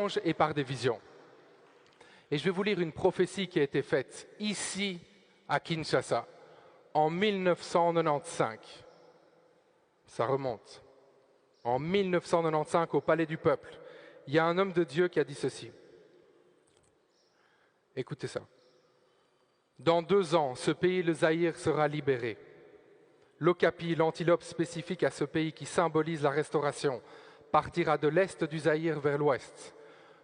songes et par des visions. Et je vais vous lire une prophétie qui a été faite ici, à Kinshasa, en 1995. Ça remonte. En 1995, au Palais du Peuple, il y a un homme de Dieu qui a dit ceci. Écoutez ça. Dans 2 ans, ce pays, le Zaïre, sera libéré. L'okapi, l'antilope spécifique à ce pays qui symbolise la restauration, partira de l'est du Zaïre vers l'ouest.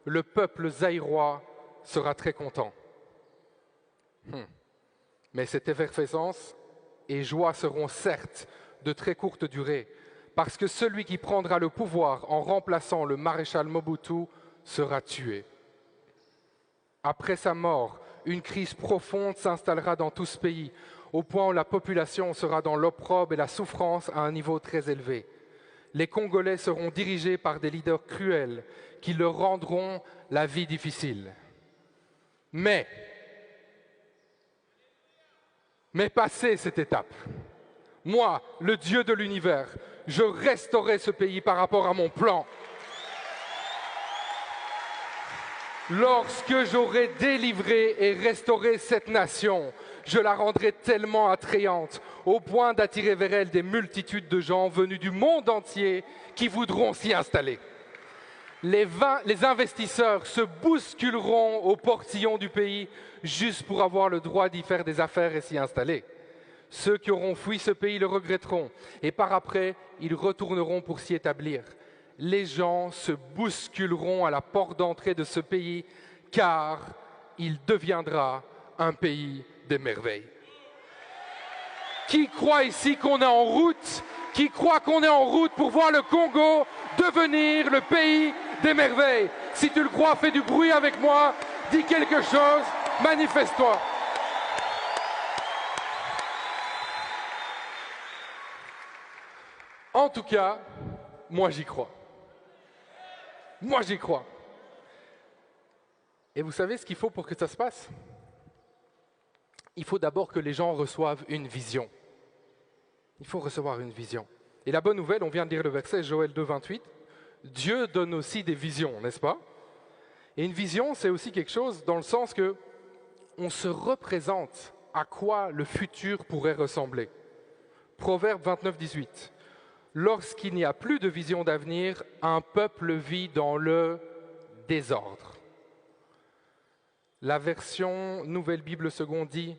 Le peuple zaïrois sera très content. Mais cette effervescence et joie seront certes de très courte durée, parce que celui qui prendra le pouvoir en remplaçant le maréchal Mobutu sera tué. Après sa mort, une crise profonde s'installera dans tout ce pays, au point où la population sera dans l'opprobre et la souffrance à un niveau très élevé. Les Congolais seront dirigés par des leaders cruels qui leur rendront la vie difficile. Mais passé cette étape, moi, le Dieu de l'univers, je restaurerai ce pays par rapport à mon plan. Lorsque j'aurai délivré et restauré cette nation, je la rendrai tellement attrayante, au point d'attirer vers elle des multitudes de gens venus du monde entier qui voudront s'y installer. Les investisseurs se bousculeront au portillon du pays juste pour avoir le droit d'y faire des affaires et s'y installer. Ceux qui auront fui ce pays le regretteront et par après, ils retourneront pour s'y établir. Les gens se bousculeront à la porte d'entrée de ce pays, car il deviendra un pays des merveilles. Qui croit ici qu'on est en route? Qui croit qu'on est en route pour voir le Congo devenir le pays des merveilles? Si tu le crois, fais du bruit avec moi, dis quelque chose, manifeste-toi. En tout cas, moi j'y crois. Moi, j'y crois. Et vous savez ce qu'il faut pour que ça se passe? Il faut d'abord que les gens reçoivent une vision. Il faut recevoir une vision. Et la bonne nouvelle, on vient de lire le verset Joël 2, 28, Dieu donne aussi des visions, n'est-ce pas? Et une vision, c'est aussi quelque chose dans le sens que on se représente à quoi le futur pourrait ressembler. Proverbe 29, 18. Lorsqu'il n'y a plus de vision d'avenir, un peuple vit dans le désordre. La version Nouvelle Bible Seconde dit